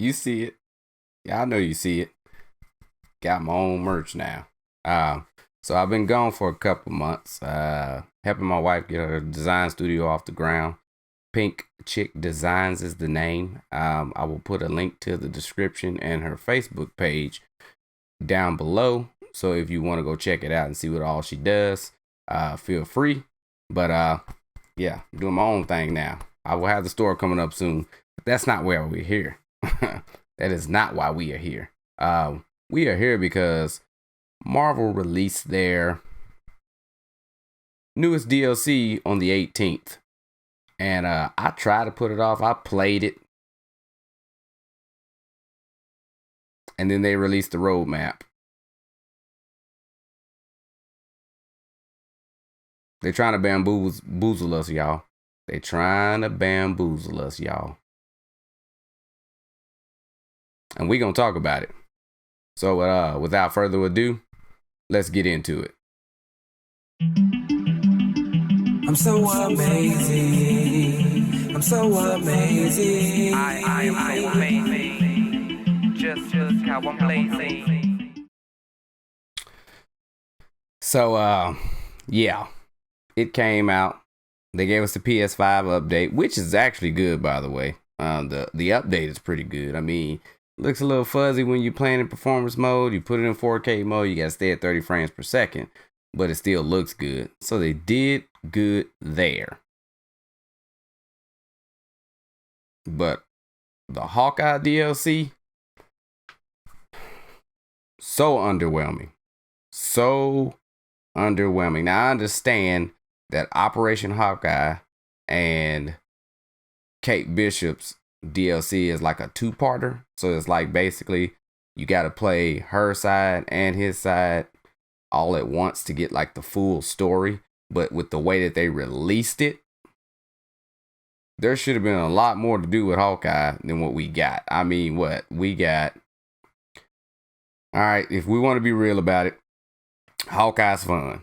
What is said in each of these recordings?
You see it. Yeah, I know you see it. Got my own merch now. So I've been gone for a couple months, helping my wife get her design studio off the ground. Pink Chick Designs is the name. I will put a link to the description and her Facebook page down below. So if you want to go check it out and see what all she does, feel free. But yeah, I'm doing my own thing now. I will have the store coming up soon. But that's not why we're here. That is not why we are here. We are here because Marvel released their newest DLC on the 18th. And I tried to put it off. I played it. And then they released the roadmap. They're trying to bamboozle us, y'all. They're trying to bamboozle us, y'all. And we're going to talk about it. So without further ado, let's get into it. I'm so amazing. I'm so amazing. I am so amazing. Just how I'm blazing. So yeah, it came out. They gave us the PS5 update, which is actually good, by the way. The update is pretty good. I mean, looks a little fuzzy when you're playing in performance mode. You put it in 4K mode, you gotta stay at 30 frames per second, but it still looks good. So they did good there. But the Hawkeye DLC, so underwhelming. So underwhelming. Now I understand that Operation Hawkeye and Kate Bishop's DLC is like a two-parter. So it's like basically you got to play her side and his side all at once to get like the full story. But with the way that they released it, there should have been a lot more to do with Hawkeye than what we got. I mean, what we got. All right, if we want to be real about it, Hawkeye's fun.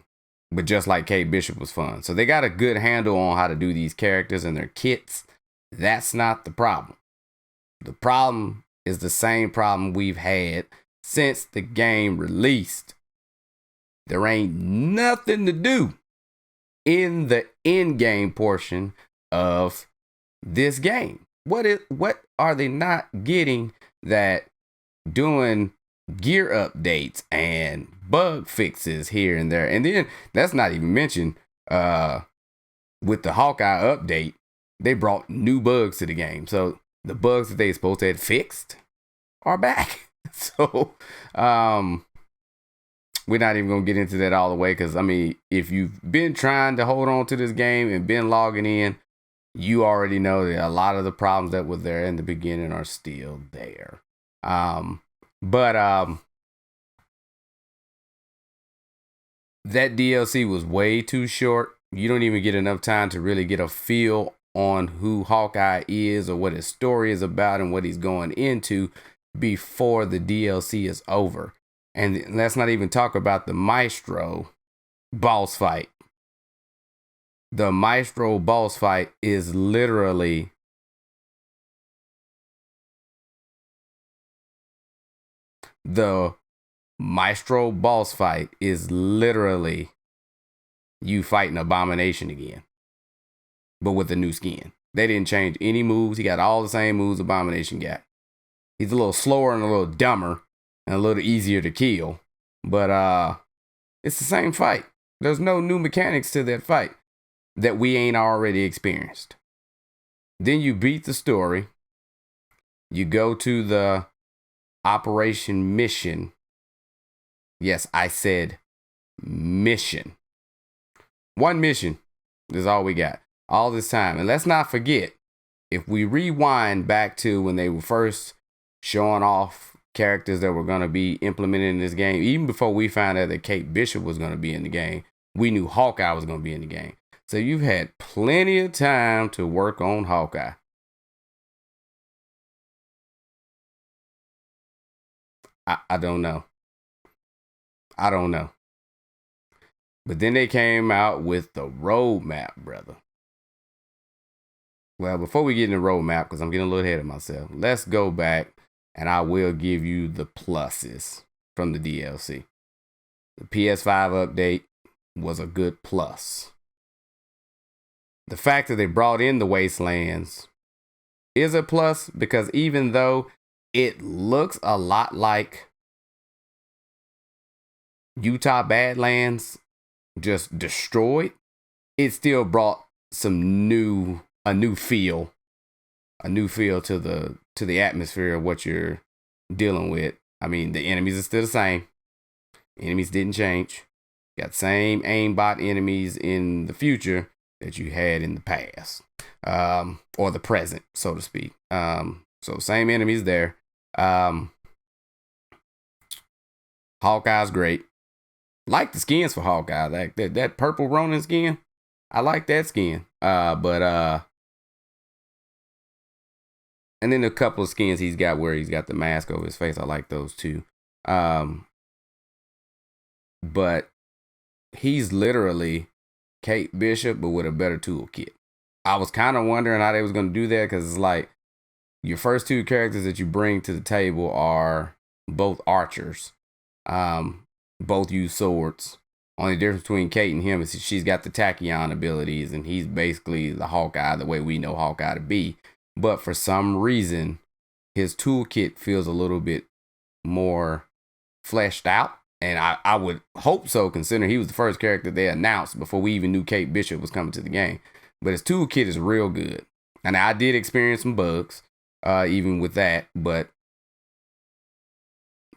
But just like Kate Bishop was fun. So they got a good handle on how to do these characters and their kits. That's not the problem. The problem is the same problem we've had since the game released. There ain't nothing to do in the in-game portion of this game. What are they not getting that doing gear updates and bug fixes here and there? And then that's not even mentioned with the Hawkeye update, they brought new bugs to the game. So the bugs that they supposed to have fixed are back. So we're not even going to get into that all the way because, I mean, if you've been trying to hold on to this game and been logging in, you already know that a lot of the problems that were there in the beginning are still there. But that DLC was way too short. You don't even get enough time to really get a feel on who Hawkeye is or what his story is about and what he's going into before the DLC is over. And let's not even talk about the Maestro boss fight. The Maestro boss fight is literally you fighting Abomination again, but with a new skin. They didn't change any moves. He got all the same moves Abomination got. He's a little slower and a little dumber and a little easier to kill, but it's the same fight. There's no new mechanics to that fight that we ain't already experienced. Then you beat the story. You go to the Operation Mission. Yes, I said mission. One mission is all we got all this time. And let's not forget, if we rewind back to when they were first showing off characters that were going to be implemented in this game, even before we found out that Kate Bishop was going to be in the game, we knew Hawkeye was going to be in the game. So you've had plenty of time to work on Hawkeye. I don't know. I don't know. But then they came out with the roadmap, brother. Well, before we get in the roadmap, because I'm getting a little ahead of myself, let's go back and I will give you the pluses from the DLC. The PS5 update was a good plus. The fact that they brought in the Wastelands is a plus, because even though it looks a lot like Utah Badlands just destroyed, it still brought a new feel to the atmosphere of what you're dealing with. I mean, the enemies are still the same. Enemies didn't change. Got same aimbot enemies in the future that you had in the past, or the present, so to speak. So same enemies there. Hawkeye's great. Like the skins for Hawkeye. That purple Ronin skin, I like that skin. And then a couple of skins he's got where he's got the mask over his face. I like those too. But he's literally Kate Bishop, but with a better toolkit. I was kind of wondering how they was going to do that, because it's like your first two characters that you bring to the table are both archers. Both use swords. Only difference between Kate and him is she's got the tachyon abilities, and he's basically the Hawkeye the way we know Hawkeye to be. But for some reason, his toolkit feels a little bit more fleshed out. And I would hope so, considering he was the first character they announced before we even knew Kate Bishop was coming to the game. But his toolkit is real good. And I did experience some bugs, even with that. But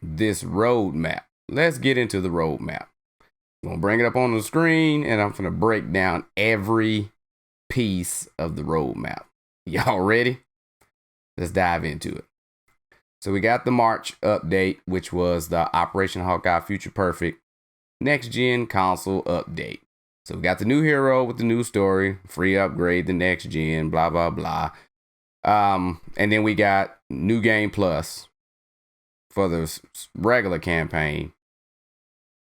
this roadmap, let's get into the roadmap. I'm going to bring it up on the screen, and I'm going to break down every piece of the roadmap. Y'all ready? Let's dive into it. So we got the March update, which was the Operation Hawkeye Future Perfect next gen console update. So we got the new hero with the new story, free upgrade the next gen, blah, blah, blah. And then we got New Game Plus for the regular campaign.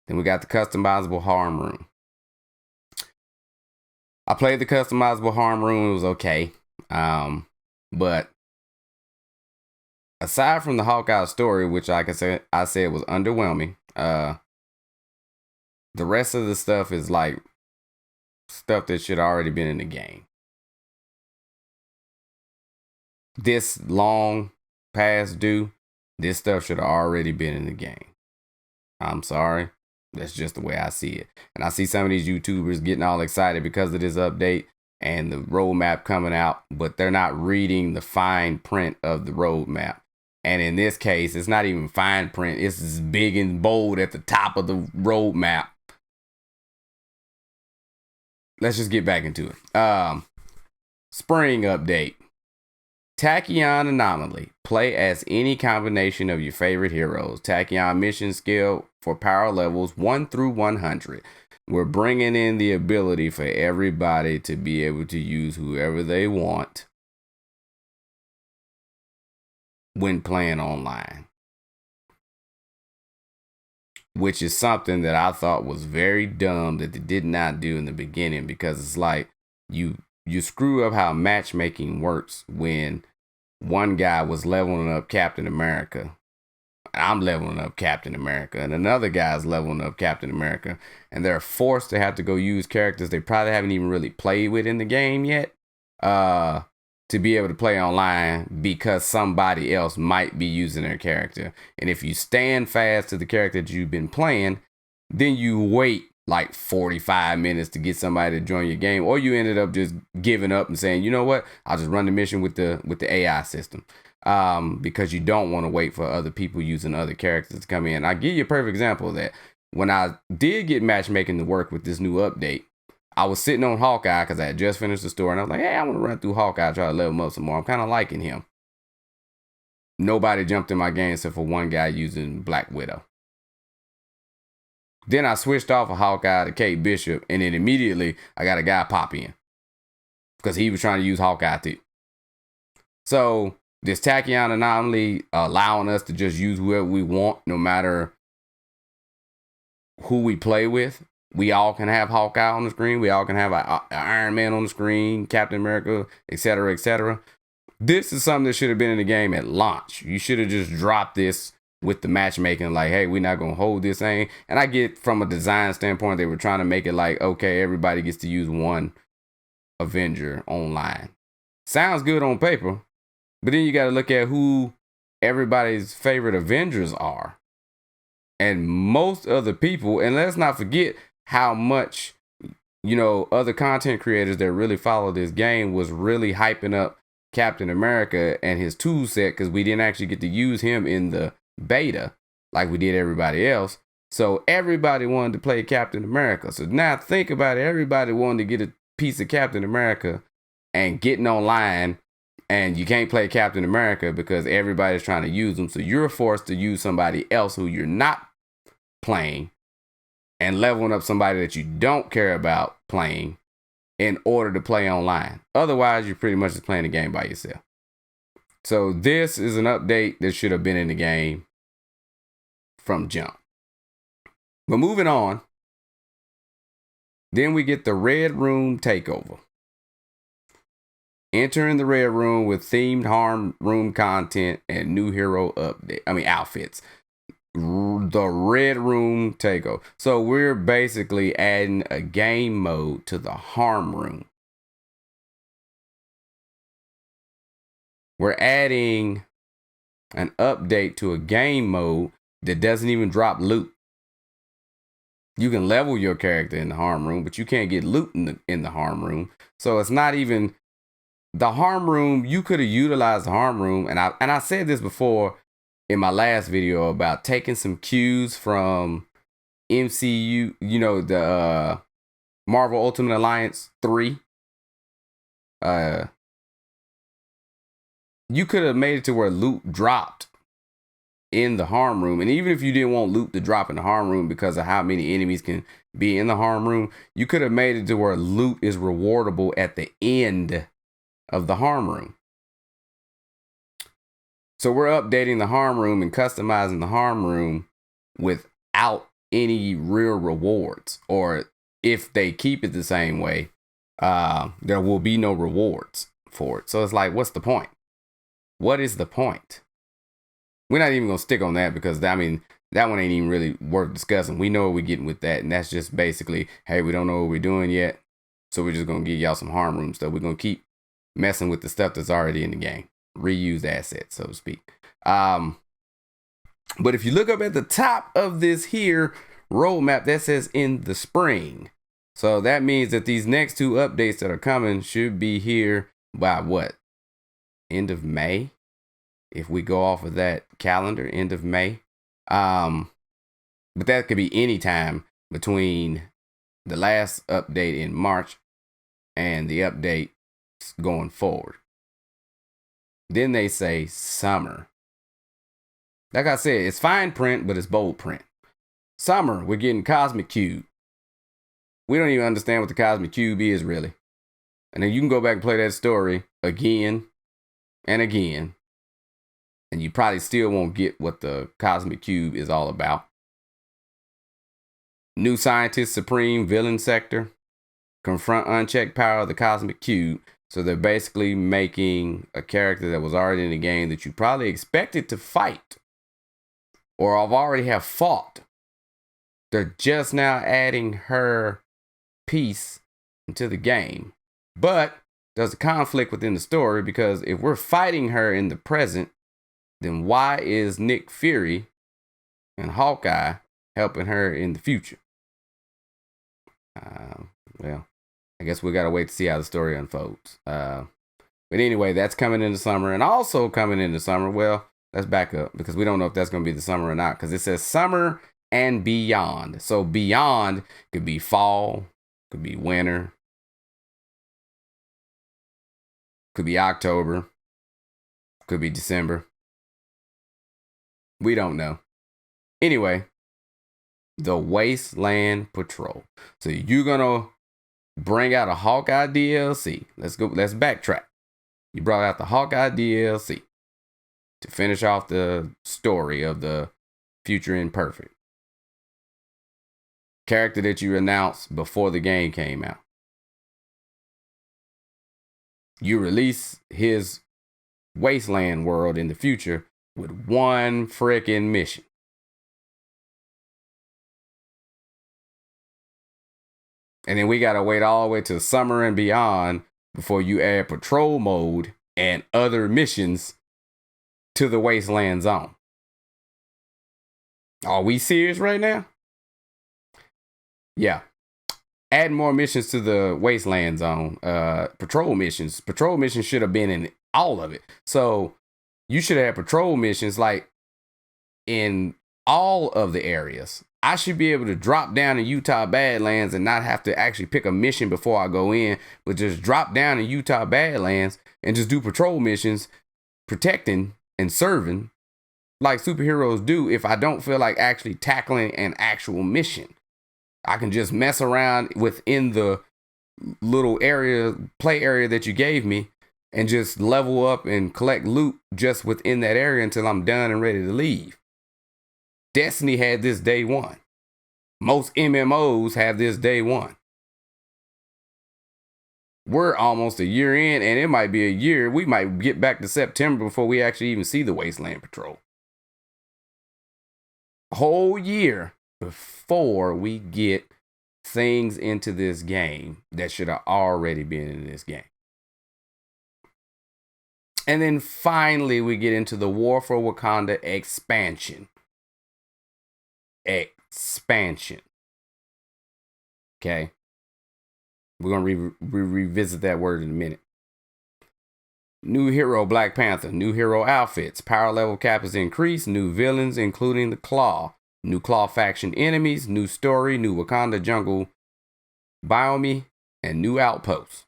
Then we got the customizable harm room. I played the customizable harm room. It was okay. But aside from the Hawkeye story, which like I said was underwhelming, the rest of the stuff is like stuff that should already been in the game. This long past due, this stuff should have already been in the game. I'm sorry. That's just the way I see it. And I see some of these YouTubers getting all excited because of this update and the roadmap coming out, but they're not reading the fine print of the roadmap. And in this case, it's not even fine print. It's as big and bold at the top of the roadmap. Let's just get back into it. Spring update. Tachyon Anomaly. Play as any combination of your favorite heroes. Tachyon mission skill for power levels 1 through 100. We're bringing in the ability for everybody to be able to use whoever they want when playing online. Which is something that I thought was very dumb that they did not do in the beginning, because it's like you screw up how matchmaking works when one guy was leveling up Captain America. I'm leveling up Captain America, and another guy's leveling up Captain America, and they're forced to have to go use characters they probably haven't even really played with in the game yet, to be able to play online, because somebody else might be using their character. And if you stand fast to the character that you've been playing, then you wait like 45 minutes to get somebody to join your game, or you ended up just giving up and saying, you know what, I'll just run the mission with the AI system, because you don't want to wait for other people using other characters to come in. I'll give you a perfect example of that. When I did get matchmaking to work with this new update, I was sitting on Hawkeye because I had just finished the story, and I was like, hey, I want to run through Hawkeye, try to level him up some more. I'm kind of liking him. Nobody jumped in my game except for one guy using Black Widow. Then I switched off of Hawkeye to Kate Bishop, and then immediately I got a guy pop in because he was trying to use Hawkeye too. So this Tachyon Anomaly allowing us to just use whoever we want, no matter who we play with. We all can have Hawkeye on the screen. We all can have an Iron Man on the screen, Captain America, etc., etc. This is something that should have been in the game at launch. You should have just dropped this with the matchmaking, like, hey, we're not gonna hold this thing. And I get from a design standpoint, they were trying to make it like, okay, everybody gets to use one Avenger online. Sounds good on paper, but then you got to look at who everybody's favorite Avengers are. And most of the people, and let's not forget how much, other content creators that really follow this game was really hyping up Captain America and his tool set, because we didn't actually get to use him in the beta like we did everybody else. So everybody wanted to play Captain America. So now think about it. Everybody wanted to get a piece of Captain America and getting online, and you can't play Captain America because everybody's trying to use them. So you're forced to use somebody else who you're not playing and leveling up somebody that you don't care about playing in order to play online. Otherwise, you're pretty much just playing the game by yourself. So this is an update that should have been in the game from jump. But moving on, then we get the Red Room takeover. Entering the Red Room with themed harm room content and new hero outfits. The Red Room takeover. So we're basically adding a game mode to the harm room. We're adding an update to a game mode that doesn't even drop loot. You can level your character in the harm room, but you can't get loot in the harm room. So it's not even the harm room. You could have utilized the harm room, and I said this before in my last video about taking some cues from MCU. The Marvel Ultimate Alliance 3. You could have made it to where loot dropped in the harm room. And even if you didn't want loot to drop in the harm room because of how many enemies can be in the harm room, you could have made it to where loot is rewardable at the end of the harm room. So we're updating the harm room and customizing the harm room without any real rewards. Or if they keep it the same way, there will be no rewards for it. So it's like, what's the point? What is the point? We're not even going to stick on that because, that one ain't even really worth discussing. We know what we're getting with that. And that's just basically, hey, we don't know what we're doing yet. So we're just going to give y'all some harm room stuff. We're going to keep messing with the stuff that's already in the game. Reused assets, so to speak. But if you look up at the top of this here roadmap, that says in the spring. So that means that these next two updates that are coming should be here by what? End of May? If we go off of that calendar, end of May. But that could be any time between the last update in March and the update going forward. Then they say summer. Like I said, it's fine print, but it's bold print. Summer, we're getting Cosmic Cube. We don't even understand what the Cosmic Cube is really. And then you can go back and play that story again and again, and you probably still won't get what the Cosmic Cube is all about. New Scientist Supreme Villain Sector. Confront unchecked power of the Cosmic Cube. So they're basically making a character that was already in the game that you probably expected to fight or already have fought. They're just now adding her piece into the game. But there's a conflict within the story, because if we're fighting her in the present, then why is Nick Fury and Hawkeye helping her in the future? Well, I guess we got to wait to see how the story unfolds. But anyway, that's coming in the summer. And also coming in the summer, well, let's back up, because we don't know if that's going to be the summer or not, because it says summer and beyond. So beyond could be fall, could be winter, could be October, could be December. We don't know. Anyway, the Wasteland Patrol. So you're going to bring out a Hawkeye DLC. Let's backtrack. You brought out the Hawkeye DLC to finish off the story of the Future Imperfect. Character that you announced before the game came out. You release his wasteland world in the future with one freaking mission. And then we got to wait all the way to summer and beyond before you add patrol mode and other missions to the wasteland zone. Are we serious right now? Yeah. Add more missions to the wasteland zone. Patrol missions. Patrol missions should have been in all of it. So you should have patrol missions like in all of the areas. I should be able to drop down in Utah Badlands and not have to actually pick a mission before I go in, but just drop down in Utah Badlands and just do patrol missions, protecting and serving like superheroes do if I don't feel like actually tackling an actual mission. I can just mess around within the little play area that you gave me and just level up and collect loot just within that area until I'm done and ready to leave. Destiny had this day one. Most MMOs have this day one. We're almost a year in, and it might be a year. We might get back to September before we actually even see the Wasteland Patrol. A whole year before we get things into this game that should have already been in this game. And then finally, we get into the War for Wakanda expansion. Expansion. Okay. We're going to revisit that word in a minute. New hero Black Panther. New hero outfits. Power level cap is increased. New villains, including the Claw. New Claw faction enemies. New story. New Wakanda jungle biome. And new outposts.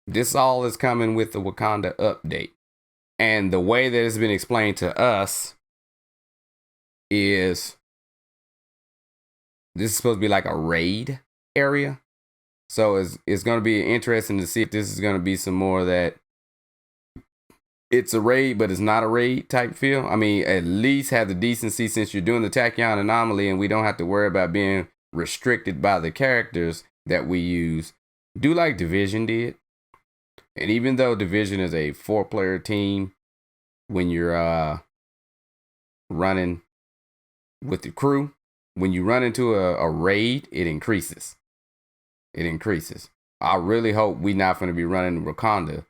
This all is coming with the Wakanda update. And the way that it's been explained to us is this is supposed to be like a raid area. So it's going to be interesting to see if this is going to be some more of that it's a raid, but it's not a raid type feel. I mean, at least have the decency, since you're doing the Tachyon anomaly and we don't have to worry about being restricted by the characters that we use. Do like Division did. And even though Division is a 4-player team, when you're running with the crew, when you run into a raid, it increases. It increases. I really hope we're not going to be running Wakanda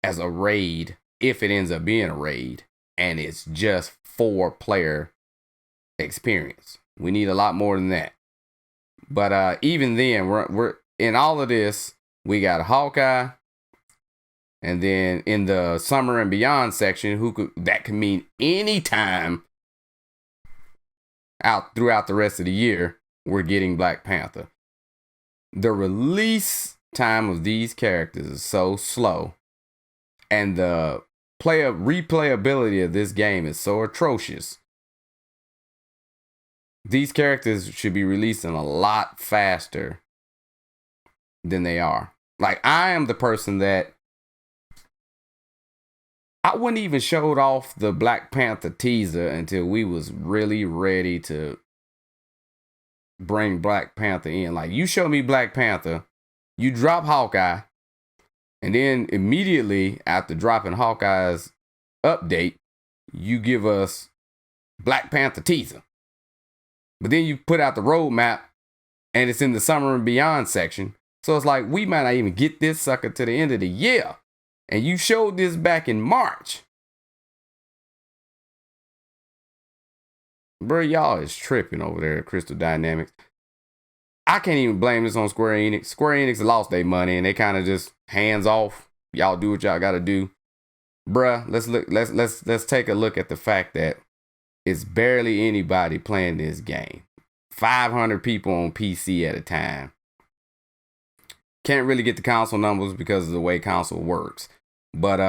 as a raid, if it ends up being a raid, and it's just 4-player experience. We need a lot more than that. But even then, we're in all of this. We got Hawkeye, and then in the summer and beyond section, that could mean any time out throughout the rest of the year, we're getting Black Panther. The release time of these characters is so slow, and the replayability of this game is so atrocious. These characters should be releasing a lot faster than they are. Like, I am the person that I wouldn't even showed off the Black Panther teaser until we was really ready to bring Black Panther in. Like, you show me Black Panther, you drop Hawkeye, and then immediately after dropping Hawkeye's update, you give us Black Panther teaser. But then you put out the roadmap, and it's in the summer and beyond section. So it's like, we might not even get this sucker to the end of the year. And you showed this back in March. Bro, y'all is tripping over there at Crystal Dynamics. I can't even blame this on Square Enix. Square Enix lost their money and they kind of just hands off. Y'all do what y'all gotta do. Bruh, let's take a look at the fact that it's barely anybody playing this game. 500 people on PC at a time. Can't really get the console numbers because of the way console works. But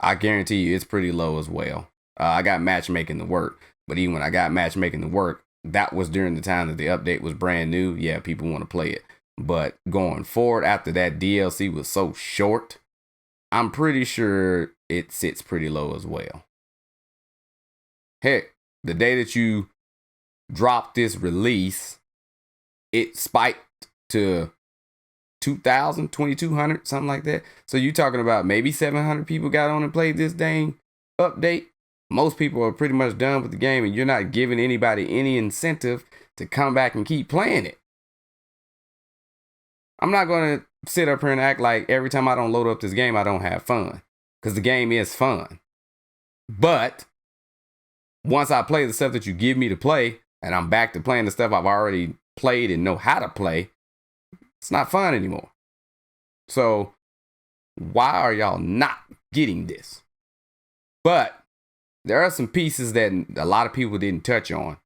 I guarantee you it's pretty low as well. I got matchmaking to work. But even when I got matchmaking to work, that was during the time that the update was brand new. Yeah, people want to play it. But going forward, after that DLC was so short, I'm pretty sure it sits pretty low as well. Heck, the day that you dropped this release, it spiked to 2,000, 2,200, something like that. So you're talking about maybe 700 people got on and played this dang update. Most people are pretty much done with the game, and you're not giving anybody any incentive to come back and keep playing it. I'm not going to sit up here and act like every time I don't load up this game, I don't have fun. Because the game is fun. But once I play the stuff that you give me to play, and I'm back to playing the stuff I've already played and know how to play, it's not fun anymore. So why are y'all not getting this? But there are some pieces that a lot of people didn't touch on.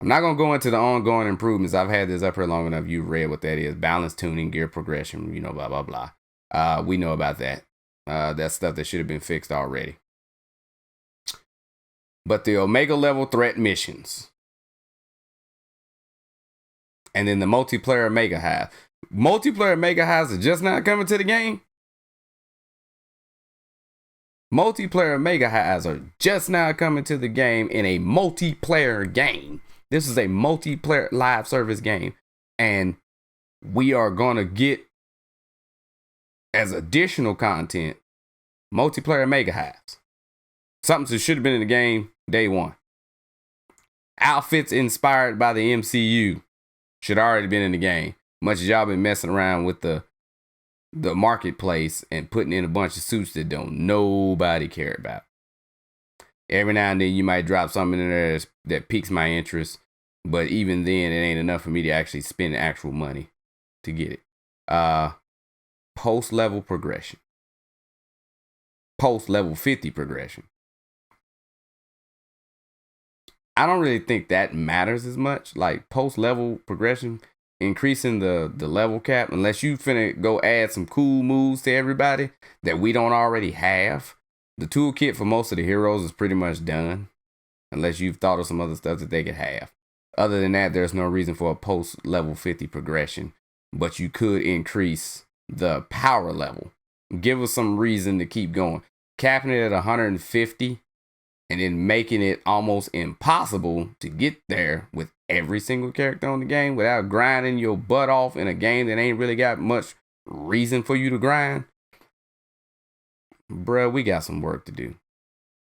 I'm not going to go into the ongoing improvements. I've had this up here long enough. You've read what that is. Balance tuning, gear progression, blah, blah, blah. We know about that. That's stuff that should have been fixed already. But the Omega level threat missions. And then the multiplayer mega hive. Multiplayer mega hives are just not coming to the game. Multiplayer mega hives are just now coming to the game in a multiplayer game. This is a multiplayer live service game. And we are going to get, as additional content, multiplayer mega hives. Something that should have been in the game day one. Outfits inspired by the MCU should already been in the game. Much as y'all been messing around with the marketplace and putting in a bunch of suits that don't nobody care about. Every now and then you might drop something in there that piques my interest, but even then it ain't enough for me to actually spend actual money to get it. Post-level progression. Post-level 50 progression. I don't really think that matters as much. Like post-level progression, increasing the level cap, unless you finna go add some cool moves to everybody that we don't already have. The toolkit for most of the heroes is pretty much done, unless you've thought of some other stuff that they could have. Other than that, there's no reason for a post-level 50 progression, but you could increase the power level. Give us some reason to keep going. Capping it at 150 and then making it almost impossible to get there with every single character on the game without grinding your butt off in a game that ain't really got much reason for you to grind. Bruh, we got some work to do.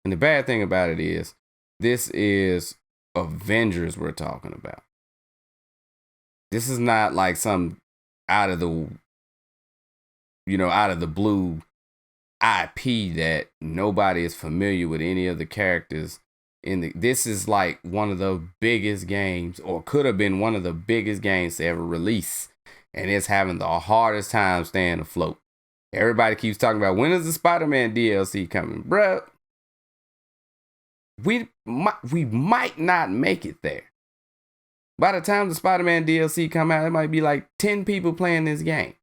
And the bad thing about it is, this is Avengers we're talking about. This is not like some out of the blue IP that nobody is familiar with any of the characters in the. This is like one of the biggest games, or could have been one of the biggest games to ever release, and it's having the hardest time staying afloat. Everybody keeps talking about, when is the Spider-Man DLC coming, bruh? We might not make it there. By the time the Spider-Man DLC come out, it might be like 10 people playing this game.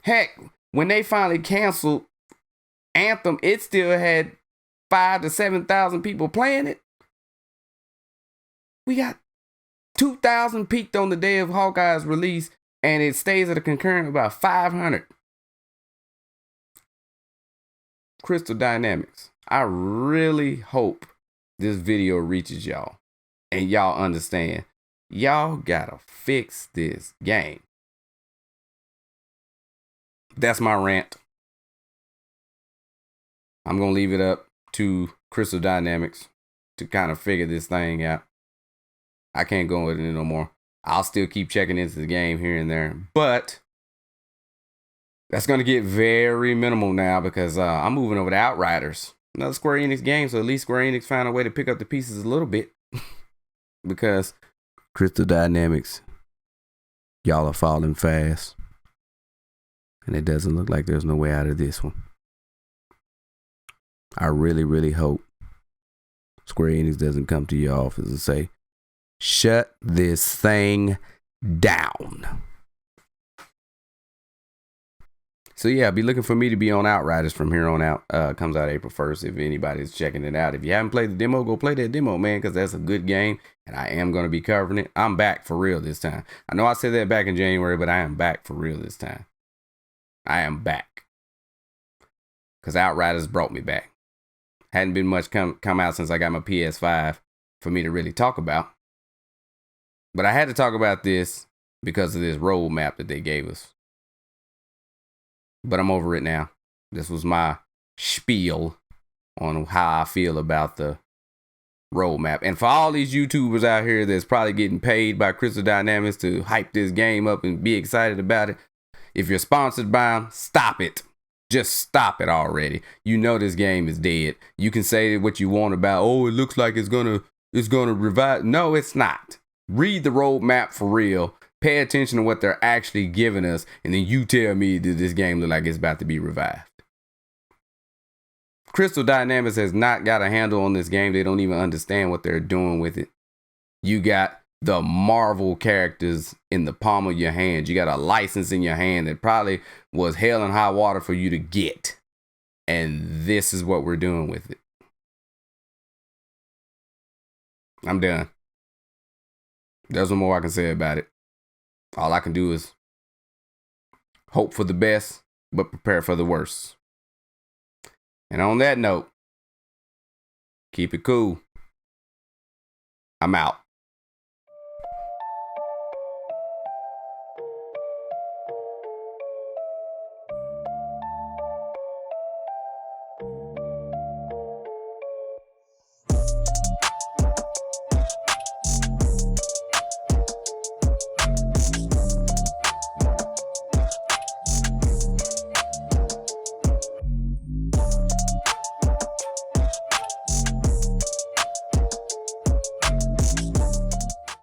Heck, when they finally canceled Anthem, it still had 5,000 to 7,000 people playing it. We got 2,000 peaked on the day of Hawkeye's release, and it stays at a concurrent of about 500. Crystal Dynamics, I really hope this video reaches y'all and y'all understand y'all gotta fix this game. That's my rant. I'm gonna leave it up to Crystal Dynamics to kind of figure this thing out. I can't go with it no more. I'll still keep checking into the game here and there, but that's going to get very minimal now because I'm moving over to Outriders. Another Square Enix game, so at least Square Enix found a way to pick up the pieces a little bit. Because Crystal Dynamics, y'all are falling fast. And it doesn't look like there's no way out of this one. I really, really hope Square Enix doesn't come to your office and say, shut this thing down. So yeah, be looking for me to be on Outriders from here on out. Comes out April 1st if anybody's checking it out. If you haven't played the demo, go play that demo, man, because that's a good game, and I am going to be covering it. I'm back for real this time. I know I said that back in January, but I am back for real this time. I am back. Because Outriders brought me back. Hadn't been much come out since I got my PS5 for me to really talk about. But I had to talk about this because of this roadmap that they gave us but I'm over it now. This was my spiel on how I feel about the roadmap. And for all these YouTubers out here that's probably getting paid by Crystal Dynamics to hype this game up and be excited about it, if you're sponsored by them, stop it. Just stop it already. You know this game is dead. You can say what you want about, oh, it looks like it's gonna revive. No, it's not. Read the roadmap for real. Pay attention to what they're actually giving us, and then you tell me that this game look like it's about to be revived. Crystal Dynamics has not got a handle on this game. They don't even understand what they're doing with it. You got the Marvel characters in the palm of your hand. You got a license in your hand that probably was hell and high water for you to get. And this is what we're doing with it. I'm done. There's no more I can say about it. All I can do is hope for the best, but prepare for the worst. And on that note, keep it cool. I'm out.